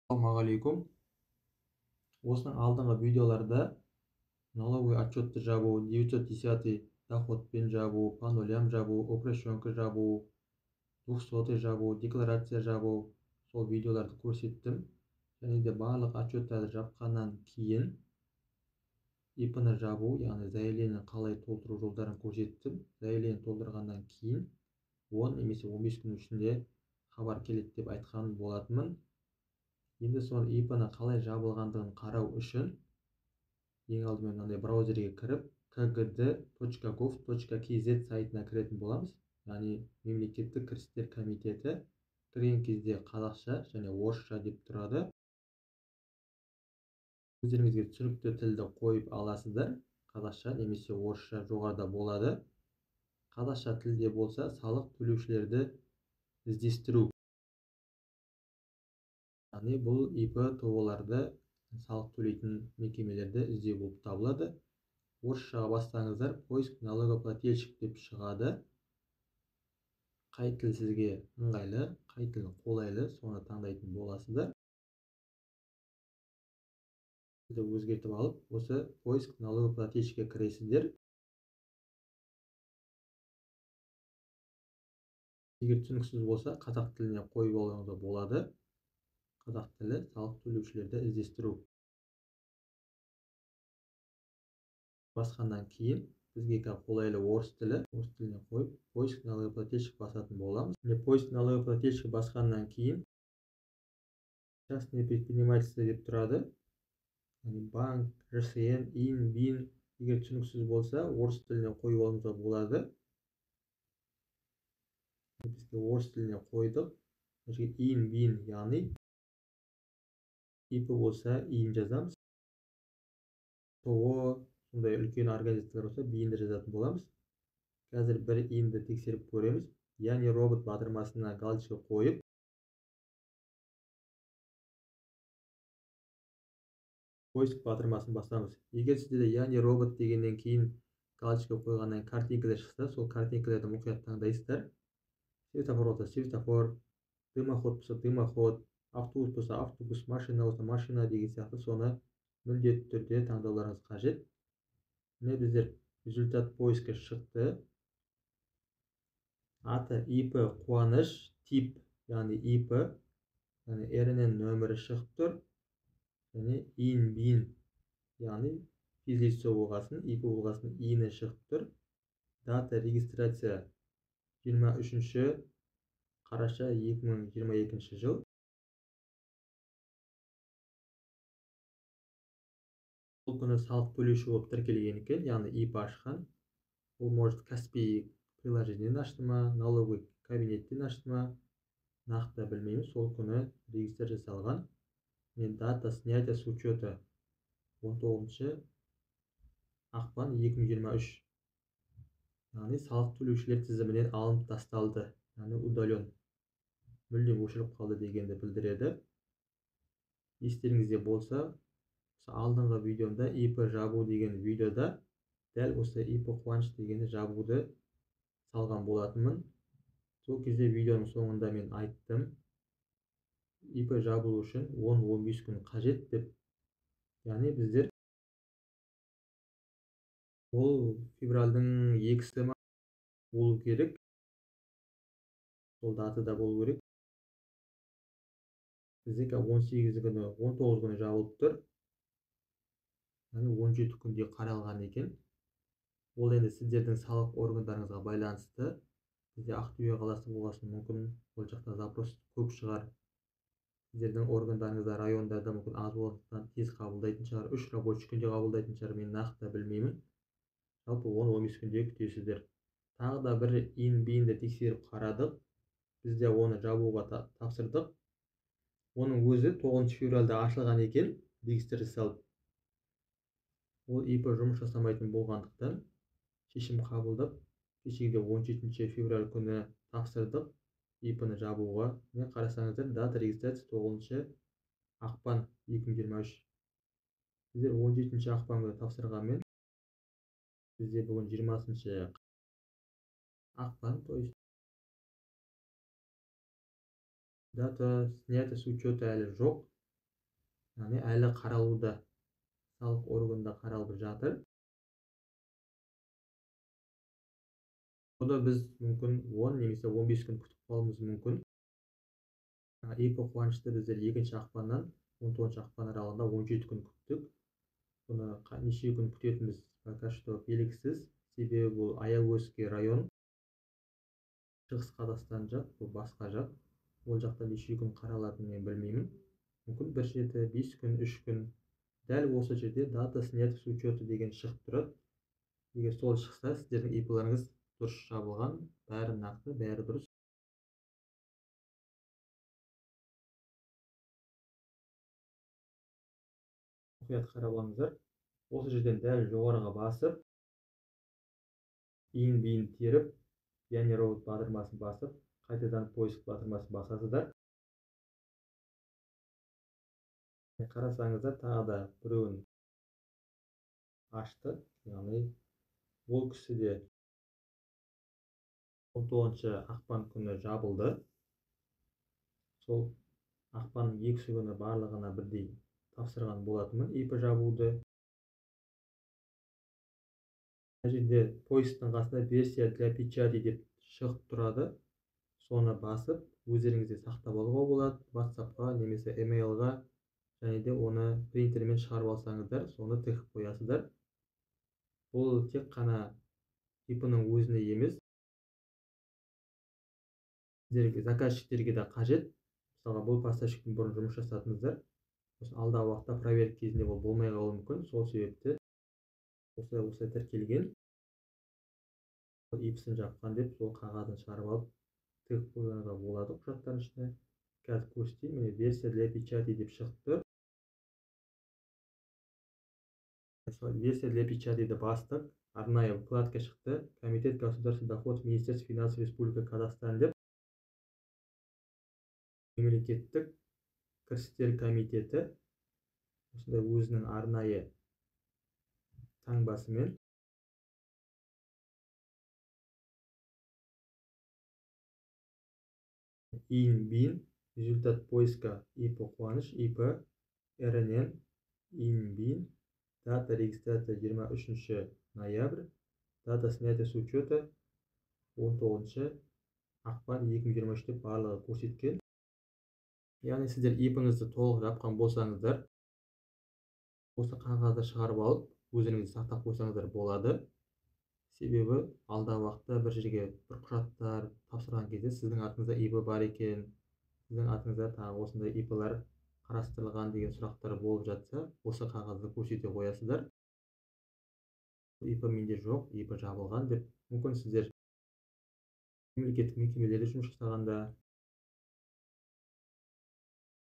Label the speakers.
Speaker 1: Assalamualaikum. Осының алдыңғы видеоларда налоговый отчетты жабу, 910 доходпен жабу, по нулям жабу, упрощенка жабу, 200 жабу, декларация жабу, сол видеоларды көрсеттім. Және де барлық отчеттарды жапқаннан кейін ИП-ны жабу, яғни заявление қалай толтыру жолдарын көрсеттім. Заявление толтырғаннан кейін 10 немесе 15 күн ішінде хабар келеді деп айтқан болатынмын. Енді сол ИП-ны қалай жабылғандығын қарау үшін ең алдымен мынандай браузерге кіріп kgd.gov.kz сайтына кіретін боламыз. Яғни мемлекеттік кірістер комитеті. Кірген кезде қазақша және орысша деп тұрады. Өздеріңізге түсінікті тілді қойып аласыздар. Қазақша немесе орысша жоғарыда болады. Қазақша тілде болса салық төлеушілерді іздестіру. Яғни бұл ИП ТО-ларды салық төлейтін мекемелерді іздеу болып табылады. Орысшаға бассаңыздар поиск налогоплательщик деп шығады. Қай тіл сізге ыңғайлы, қай тіл қолайлы, соны таңдайтын боласыздар. Өзгертіп алып, осы поиск налогоплательщикке кіресіздер. Егер түсініксіз болса, қазақ тіліне қойып алуыңызға болады. Қазақ тілі салық төлеушілерді іздестіру. Басқаннан кейін бізге қолайлы орыс тіліне қойып, поиск налогоплательщик басатын боламыз. Поиск налогоплательщик басқаннан кейін частные предпринимательства деп тұрады. Банк, ЖСН, ИН, БИН. Егер түсініксіз болса, орыс тіліне қойып алуыңызға болады. Бізге орыс тіліне қойдық. ИН, БИН, яғни ИП болса ИН жазамыз. ТО, сондай үлкен организациялар болса БИНді жазатын боламыз. Қазір бір ИНді тексеріп көреміз. Яғни робот батырмасына галочка қойып, поиск батырмасын басамыз. Егер сізде яғни робот дегеннен кейін галочка қойғаннан картинкалар шықса, сол картинкаларды мұқият таңдайсыздар. Светофор болса светофор, дымоход болса дымоход, автобус болса автобус, машина болса машина деген сияқты соны міндетті түрде таңдауларыңыз қажет. Міне біздер результат поиска шықты. Аты ИП Қуаныш, тип, яғни ИП, яғни РНН нөмірі шығып тұр. Және ИН, БИН, яғни физлицо болғасын, ИП болғасын, ИНі шығып тұр. Дата регистрация 23 қараша 2022 жыл. Бұл күні салық төлеуші болып тіркелген екен, яғни ИП ашқан. Ол может Каспий приложениеден ашты ма, налоговый кабинеттен ашты ма, нақты білмейміз. Сол күні регистр жасалған. Дата снятия с учета 19 ақпан 2023. Яғни салық төлеушілер тізімінен алынып тасталды, яғни удален, мүлдем өшіріп қалды дегенді білдіреді. Естеріңізде болса, алдыңғы видеомда ИП жабу деген видеода дәл осы ИП Қуаныш дегенді жабуды салған болатынмын. Сол кезде видеоның соңында мен айттым, ИП жабылу үшін 10-15 күн қажет деп. Яғни біздер ол февральдың 2-сі болу керек. Сол датада болу керек. Бізде 18 күні, 19 күні жабылып тұр. Яғни 17 күнде қаралған екен. Ол енді сіздердің салық органдарыңызға байланысты. Бізде Ақтөбе қаласы болғасын мүмкін, ол жақта запрос көп шығар. Сіздердің органдарыңызда райондарда мүмкін аз болғандықтан тез қабылдайтын шығар, 3 рабочий күнде қабылдайтын шығар, мен нақты білмеймін. Жалпы 10-15 күнде күтесіздер. Тағы да бір ИН-БИНді тексеріп қарадық. Бізде оны жабуға тапсырдық. Оның өзі 9 февральда ашылған екен, регистр жасалып. Ол ИП жұмыс жасамайтын болғандықтан шешім қабылдап, кешегіде 17 февраль күні тапсырдық ИП-ны жабуға. Мен қарасаңыздар, дата регистрация 9 ақпан 2023. Біздер 17 ақпан күні тапсырғанмен, бізде бүгін 20 ақпан, то есть дата снятия с учета әлі жоқ. яғни әлі қаралуда, салық органында қаралып жатыр. Бұны біз мүмкін 10 немесе 15 күн күтіп қалуымыз мүмкін. ИП қуанышты біздер 2 ақпаннан 19 ақпан аралығында 17 күн күттік. Бұны неше күн күтетініміз пока что белгісіз. Себебі бұл Аягөзский район, Шығыс Қазақстан жақ, бұл басқа жақ. Ол жақта неше күн қаралатынын мен білмеймін. Мүмкін бір жеті, 5 күн, 3 күн. Дәл осы жерде дата снят с учета деген шығып тұрады. Егер сол шықса, сіздердің ИП-ларыңыз дұрыс жабылған, бәрі нақты, бәрі дұрыс. Мұқият қарап алыңыздар. Осы жерден дәл жоғарыға басып, иін теріп, Яни Роуд батырмасын басып, қайтадан поиск батырмасын басасыздар. Қарасаңыздар, тағы да біреуін ашты. Яғни ол кісі де 19 ақпан күні жабылды. Сол ақпанның 2 күні барлығына бірдей тапсырған болатынмын ИП жабуды. Мына жерде поисктың қасында версия для печати деп шығып тұрады. Соны басып, өздеріңізде сақтап алуға болады. WhatsApp-қа немесе email-ға, және де оны принтермен шығарып алсаңыздар, соны тігіп қоясыздар. Бұл тек қана ИП-ның өзіне емес, сіздерге заказчиктерге де қажет. Мысалға, бұл поставщиктен бұрын жұмыс жасадыңыздар. Алдағы уақытта проверка кезінде ол болмай қалуы мүмкін. Сол себепті осылай тіркелген. ИП-сын жапқан деп, сол қағазын шығарып алып тігіп қоюға болады құжаттардың ішіне. Қазір көрсетейін, міне версия для печати деп шықты. Версия для печатиді бастық, арнайы вкладка шықты. Комитет государственных доходов Министерства финансов Республика Казахстан деп. Мемлекеттік кірістер комитеті осындай өзінің арнайы таңбасымен иін результат поиска ИП қуаныш, ИП РНН, иін дата регистрация 23 ноябрь, дата снятия с учета 19 ақпан 2023 деп барлығы көрсеткен. Яғни сіздер ИП-іңізді толық жапқан болсаңыздар, осы қағазды шығарып алып, өзіңізді сақтап қойсаңыздар болады. Себебі алдағы уақытта бір жерге бір құжаттар тапсырған кезде сіздің атыңызда ИП бар екен, сіздің атыңызда тағы осындай ИП-лар қарастырылған деген сұрақтар болып жатса, осы қағазды көрсете қоясыздар. ИП менде жоқ, ИП жабылған деп. Мүмкін сіздер мемлекеттік мекемелерде жұмыс жасағанда